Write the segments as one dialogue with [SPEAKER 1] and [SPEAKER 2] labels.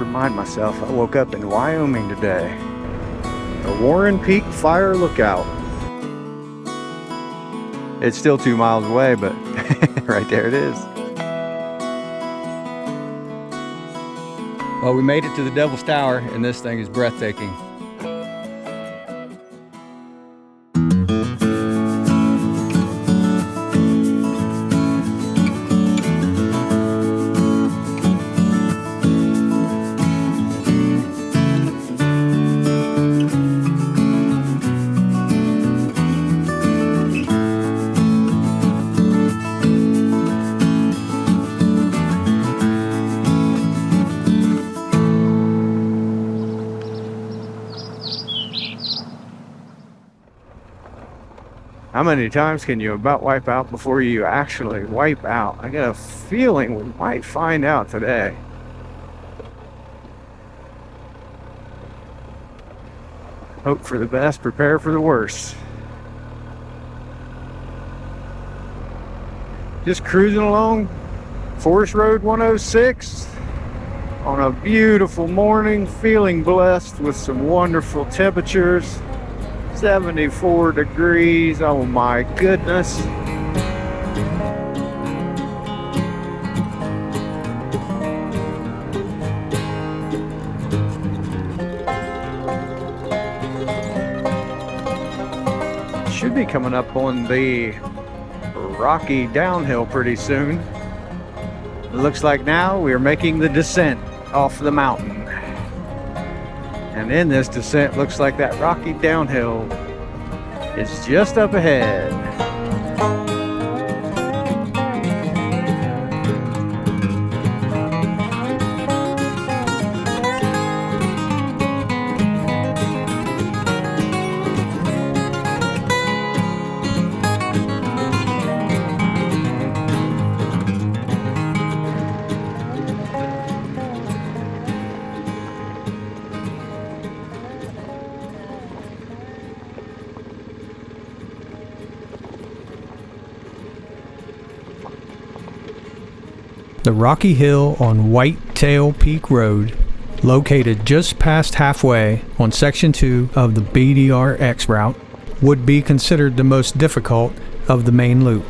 [SPEAKER 1] remind myself I woke up in Wyoming today. The Warren Peak Fire Lookout. It's still 2 miles away, but right there it is. Well, we made it to the Devil's Tower, and this thing is breathtaking. How many times can you about wipe out before you actually wipe out? I got a feeling we might find out today. Hope for the best, prepare for the worst. Just cruising along Forest Road 106 on a beautiful morning, feeling blessed with some wonderful temperatures. 74 degrees, oh my goodness. Should be coming up on the rocky downhill pretty soon. It looks like now we are making the descent off the mountain. And in this descent, looks like that rocky downhill is just up ahead.
[SPEAKER 2] The rocky hill on Whitetail Peak Road, located just past halfway on Section 2 of the Bdr-x route, would be considered the most difficult of the main loop.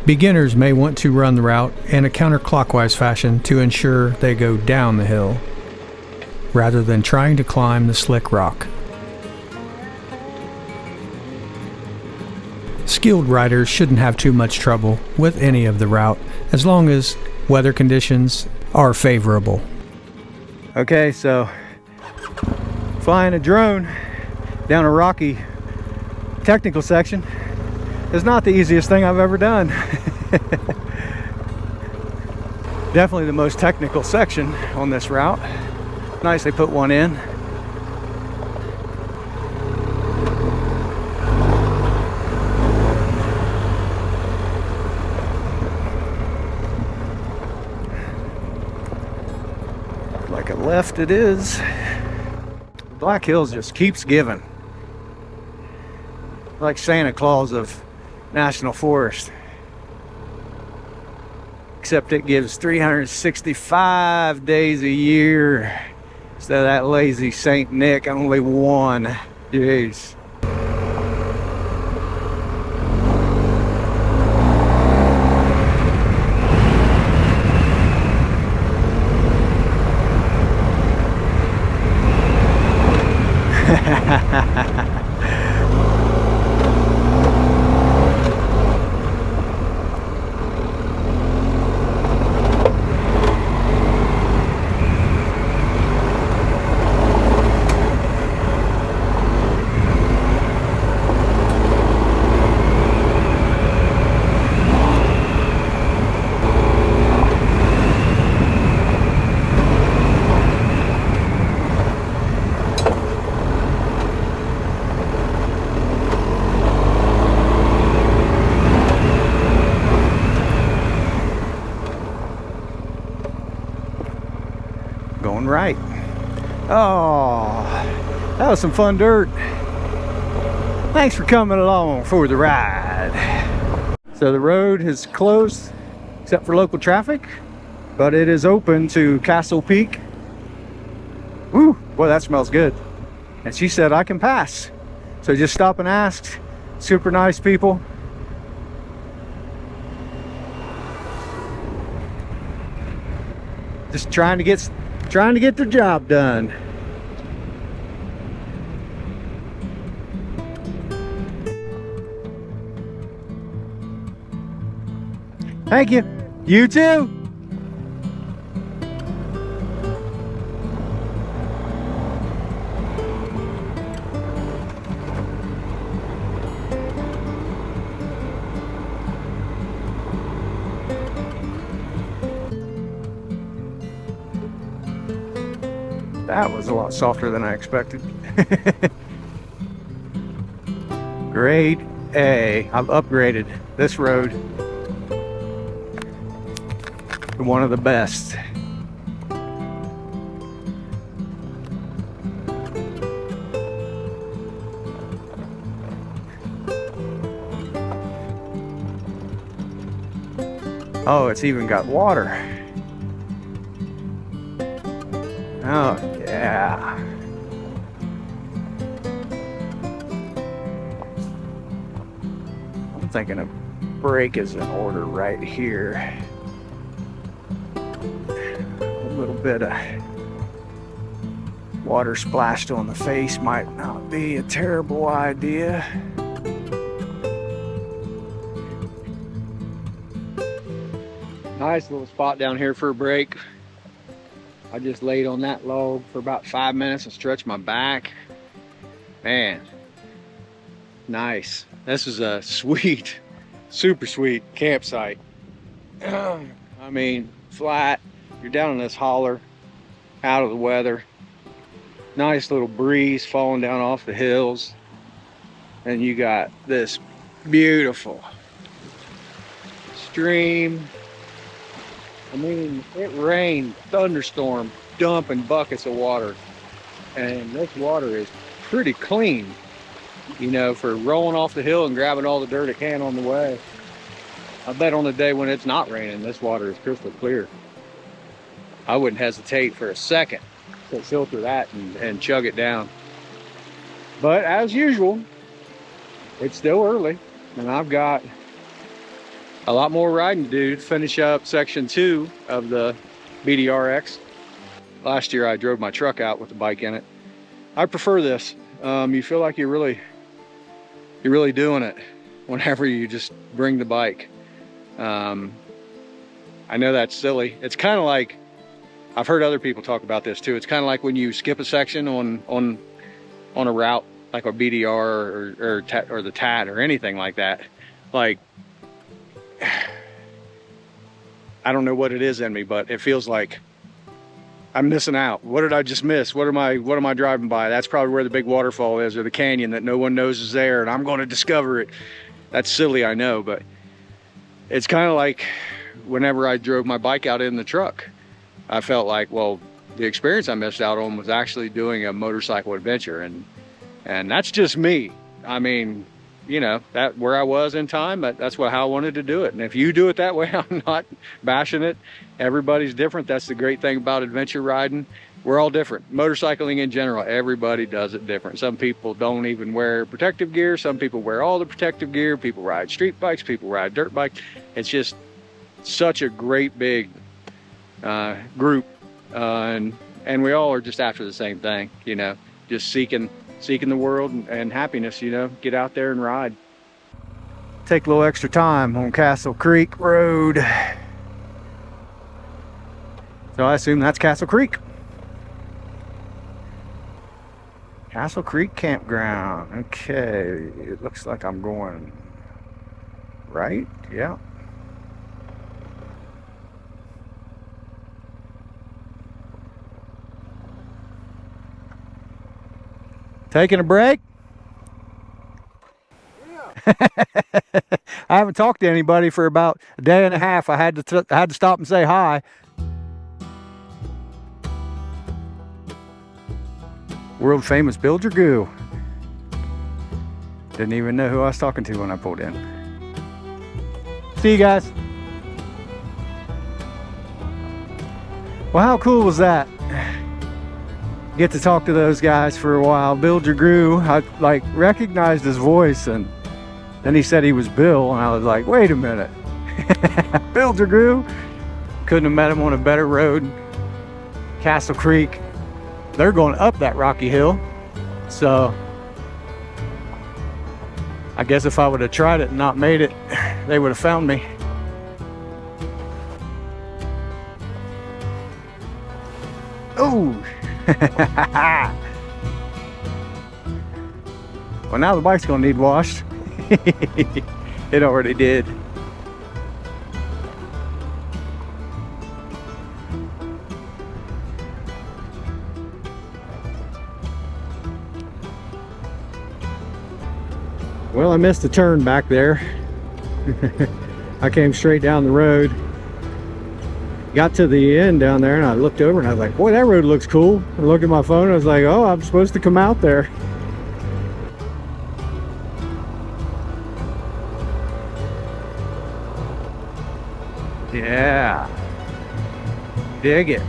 [SPEAKER 2] Beginners may want to run the route in a counterclockwise fashion to ensure they go down the hill, rather than trying to climb the slick rock. Skilled riders shouldn't have too much trouble with any of the route as long as weather conditions are favorable.
[SPEAKER 1] Okay, so flying a drone down a rocky technical section is not the easiest thing I've ever done. Definitely the most technical section on this route. Nice they put one in. Like a left it is. Black Hills just keeps giving. Like Santa Claus of National Forest. Except it gives 365 days a year. Instead of that lazy Saint Nick, only one. Jeez. Going right. Oh, that was some fun dirt. Thanks for coming along for the ride. So the road is closed except for local traffic, but it is open to Castle Peak. Woo, boy, that smells good. And she said I can pass. So just stop and ask. Super nice people. Just trying to get their job done. Thank you. You too. That was a lot softer than I expected. Grade A. I've upgraded this road to one of the best. Oh, it's even got water. Oh, yeah. I'm thinking a brake is in order right here. A little bit of water splashed on the face might not be a terrible idea. Nice little spot down here for a break. I just laid on that log for about 5 minutes and stretched my back. Man, nice. This is a sweet, super sweet campsite. I mean, flat. You're down in this holler, out of the weather. Nice little breeze falling down off the hills. And you got this beautiful stream. I mean, it rained, thunderstorm, dumping buckets of water. And this water is pretty clean, you know, for rolling off the hill and grabbing all the dirt it can on the way. I bet on the day when it's not raining, this water is crystal clear. I wouldn't hesitate for a second to filter that and chug it down. But as usual, it's still early, and I've got a lot more riding to do to finish up section 2 of the Bdr-x. Last year I drove my truck out with the bike in it. I prefer this. You feel like you're really doing it whenever you just bring the bike. I know that's silly. It's kind of like, I've heard other people talk about this too. It's kind of like when you skip a section on a route like a BDR or the TAT or anything like that. Like, I don't know what it is in me, but it feels like I'm missing out. What did I just miss? What am I driving by? That's probably where the big waterfall is, or the canyon that no one knows is there, and I'm going to discover it. That's silly, I know, but it's kind of like whenever I drove my bike out in the truck, I felt like, well, the experience I missed out on was actually doing a motorcycle adventure, and that's just me. I mean, you know, that where I was in time, that's how I wanted to do it. And if you do it that way, I'm not bashing it. Everybody's different. That's the great thing about adventure riding. We're all different. Motorcycling in general, everybody does it different. Some people don't even wear protective gear. Some people wear all the protective gear. People ride street bikes. People ride dirt bikes. It's just such a great big group. And we all are just after the same thing, you know, just seeking the world and happiness, you know, get out there and ride. Take a little extra time on Castle Creek Road. So I assume that's Castle Creek. Castle Creek Campground. Okay, it looks like I'm going right. Yeah. Taking a break? Yeah. I haven't talked to anybody for about a day and a half. I had to stop and say hi. World famous Bill Dragoo. Didn't even know who I was talking to when I pulled in. See you guys. Well, how cool was that? Get to talk to those guys for a while. Bill Dragoo, I like recognized his voice, and then he said he was Bill, and I was like, wait a minute. Bill Dragoo? Couldn't have met him on a better road. Castle Creek. They're going up that rocky hill. So I guess if I would have tried it and not made it, they would have found me. Oh! Well, now the bike's gonna need washed. It already did. Well, I missed a turn back there. I came straight down the road. Got to the end down there and I looked over and I was like, boy, that road looks cool. I looked at my phone and I was like, oh, I'm supposed to come out there. Yeah. Dig it.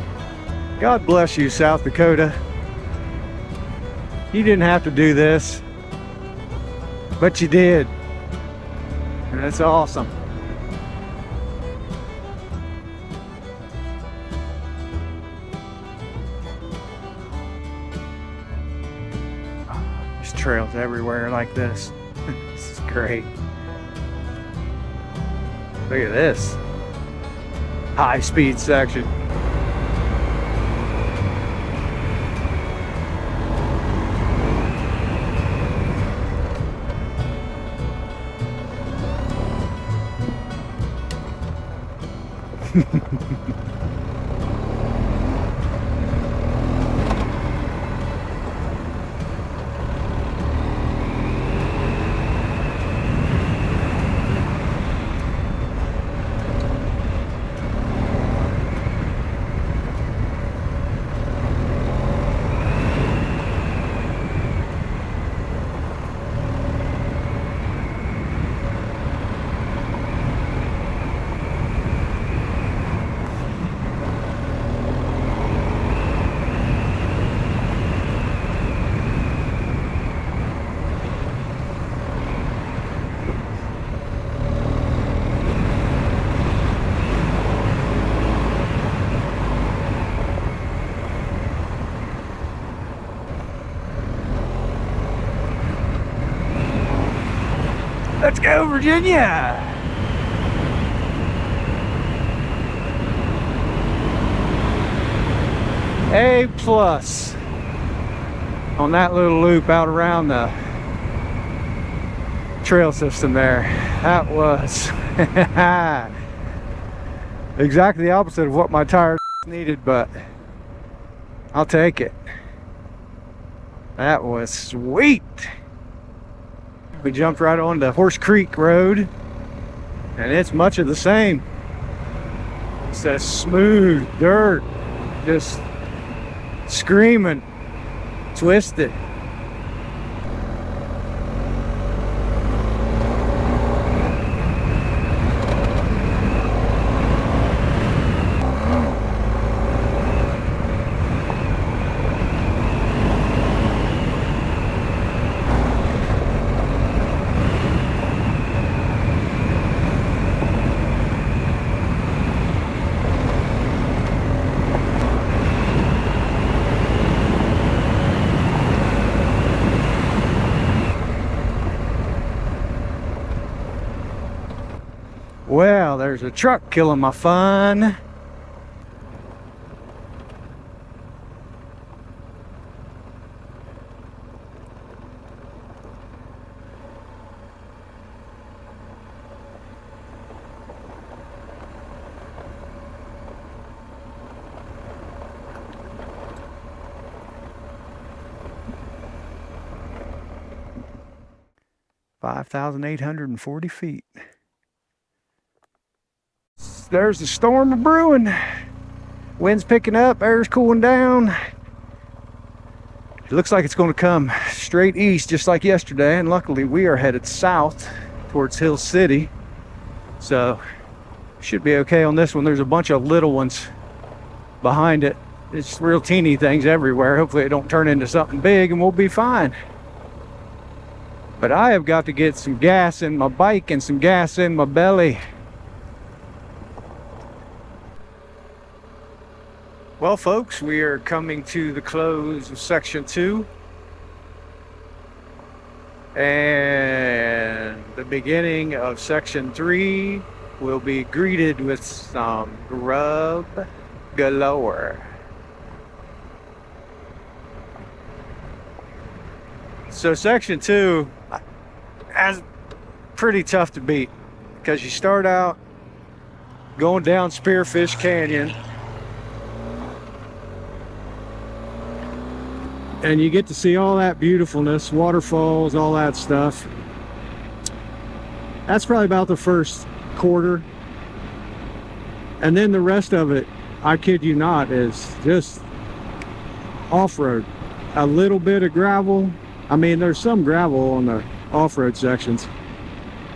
[SPEAKER 1] God bless you, South Dakota. You didn't have to do this, but you did. And that's awesome. There's trails everywhere like this. This is great. Look at this. High speed section. Let's go, Virginia! A+ on that little loop out around the trail system there. That was exactly the opposite of what my tires needed, but I'll take it. That was sweet. We jumped right onto Horse Creek Road, and it's much of the same. It's that smooth dirt, just screaming, twisted. Well, there's a truck killing my fun. $5,840 feet. There's the storm of brewing. Wind's picking up, air's cooling down. It looks like it's going to come straight east just like yesterday, and luckily we are headed south towards Hill City, so should be okay on this one. There's a bunch of little ones behind it. It's real teeny things everywhere. Hopefully it don't turn into something big and we'll be fine. But I have got to get some gas in my bike and some gas in my belly. Well, folks, we are coming to the close of section 2 and the beginning of section 3 will be greeted with some grub galore. So section 2 is pretty tough to beat because you start out going down Spearfish Canyon and you get to see all that beautifulness, waterfalls, all that stuff. That's probably about the first quarter, and then the rest of it, I kid you not, is just off-road. A little bit of gravel. I mean, there's some gravel on the off-road sections,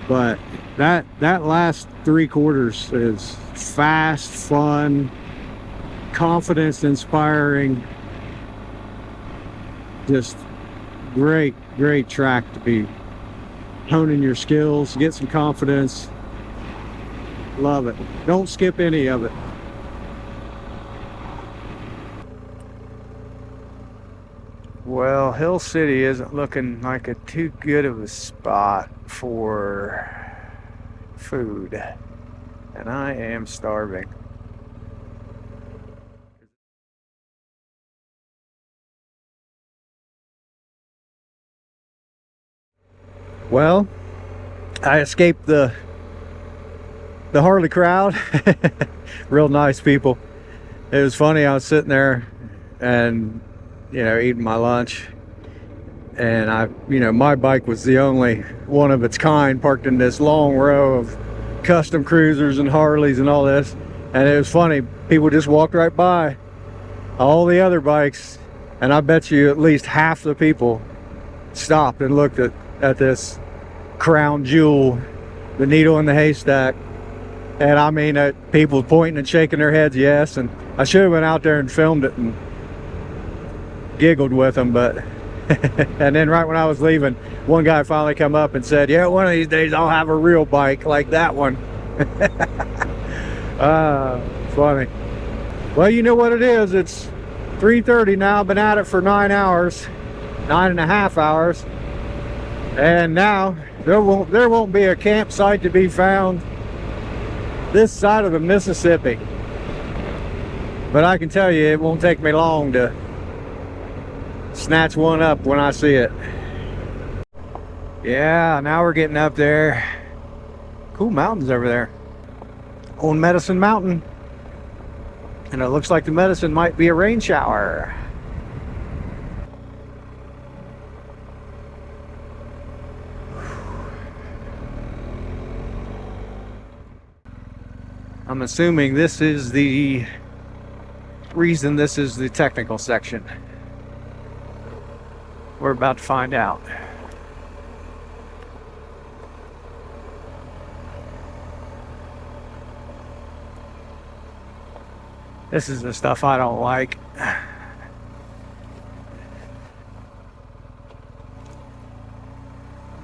[SPEAKER 1] but that last 3 quarters is fast, fun, confidence inspiring, just great track to be honing your skills, get some confidence. Love it. Don't skip any of it. Well, Hill City isn't looking like a too good of a spot for food, and I am starving. Well, I escaped the Harley crowd. Real nice people. It was funny, I was sitting there and eating my lunch, and my bike was the only one of its kind parked in this long row of custom cruisers and Harleys and all this. And it was funny, people just walked right by all the other bikes, and I bet you at least half the people stopped and looked at this crown jewel, the needle in the haystack. And I mean, people pointing and shaking their heads yes, and I should have went out there and filmed it and giggled with them, but and then right when I was leaving, one guy finally come up and said, yeah, one of these days I'll have a real bike like that one. Funny. Well, you know what it is, it's 3:30 now. Been at it for 9 hours, 9.5 hours, and now there won't be a campsite to be found this side of the Mississippi. But I can tell you, it won't take me long to snatch one up when I see it. Yeah, now we're getting up there. Cool mountains over there on Medicine Mountain, and it looks like the medicine might be a rain shower. I'm assuming this is the reason this is the technical section. We're about to find out. This is the stuff I don't like.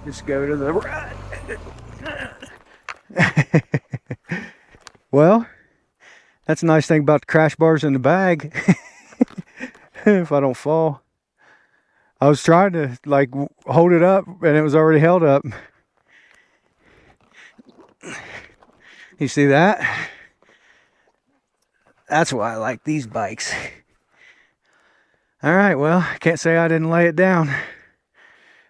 [SPEAKER 1] Just go to the right. Well, that's a nice thing about the crash bars in the bag. If I don't fall. I was trying to hold it up and it was already held up. You see that? That's why I like these bikes. All right, well, I can't say I didn't lay it down.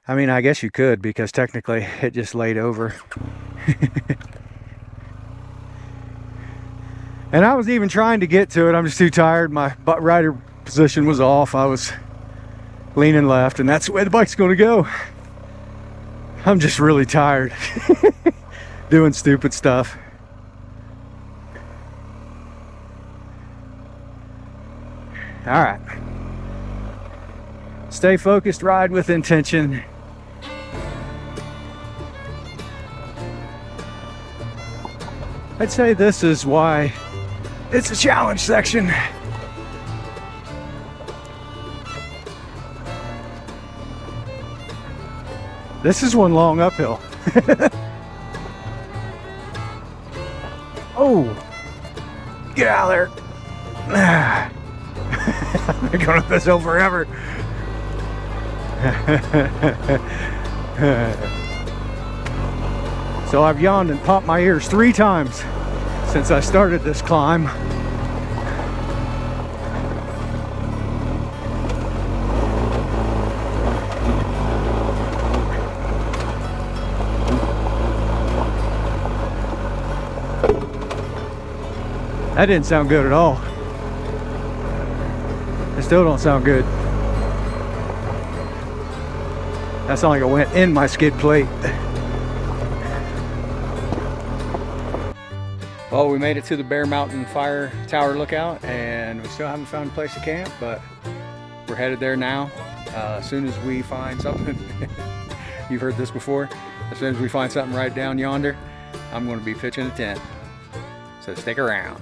[SPEAKER 1] I mean, I guess you could, because technically it just laid over. And I was even trying to get to it. I'm just too tired. My rider position was off. I was leaning left, and that's the way the bike's going to go. I'm just really tired. Doing stupid stuff. All right. Stay focused, ride with intention. I'd say this is why it's a challenge section. This is one long uphill. Oh, get out of there. I've been going up this hill forever. So I've yawned and popped my ears 3 times since I started this climb. That didn't sound good at all. It still don't sound good. That sounded like it went in my skid plate. Well, we made it to the Bear Mountain Fire Tower Lookout, and we still haven't found a place to camp, but we're headed there now. As soon as we find something, you've heard this before, as soon as we find something right down yonder, I'm going to be pitching a tent. So stick around.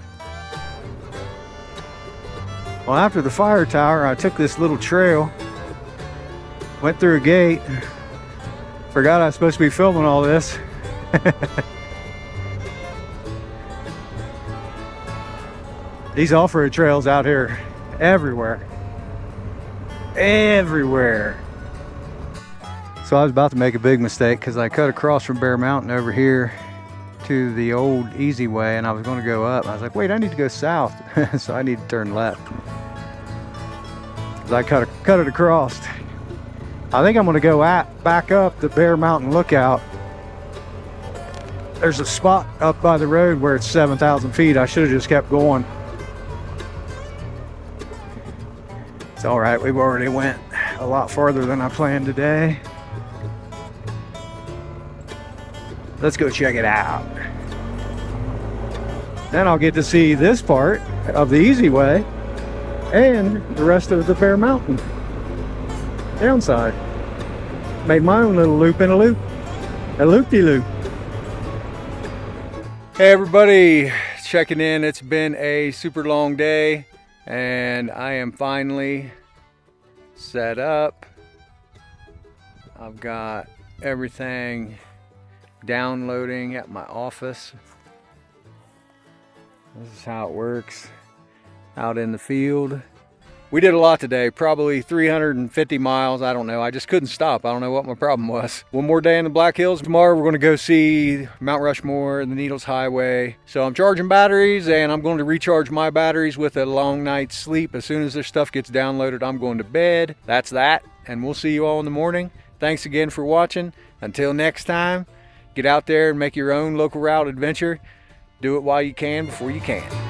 [SPEAKER 1] Well, after the fire tower, I took this little trail, went through a gate, forgot I was supposed to be filming all this. These off-road trails out here, everywhere. Everywhere. So I was about to make a big mistake because I cut across from Bear Mountain over here to the old easy way, and I was going to go up. I was like, wait, I need to go south. So I need to turn left. I cut it across. I think I'm going to go back up the Bear Mountain Lookout. There's a spot up by the road where it's 7,000 feet. I should have just kept going. It's all right. We've already went a lot farther than I planned today. Let's go check it out. Then I'll get to see this part of the easy way and the rest of the Bear Mountain downside. Made my own little loop in a loop. A loop-de-loop. Hey everybody, checking in. It's been a super long day and I am finally set up. I've got everything downloading at my office. This is how it works out in the field. We did a lot today, probably 350 miles. I don't know. I just couldn't stop. I don't know what my problem was. One more day in the Black Hills. Tomorrow we're going to go see Mount Rushmore and the Needles Highway. So I'm charging batteries and I'm going to recharge my batteries with a long night's sleep. As soon as this stuff gets downloaded, I'm going to bed. That's that. And we'll see you all in the morning. Thanks again for watching. Until next time, get out there and make your own local route adventure. Do it while you can before you can't.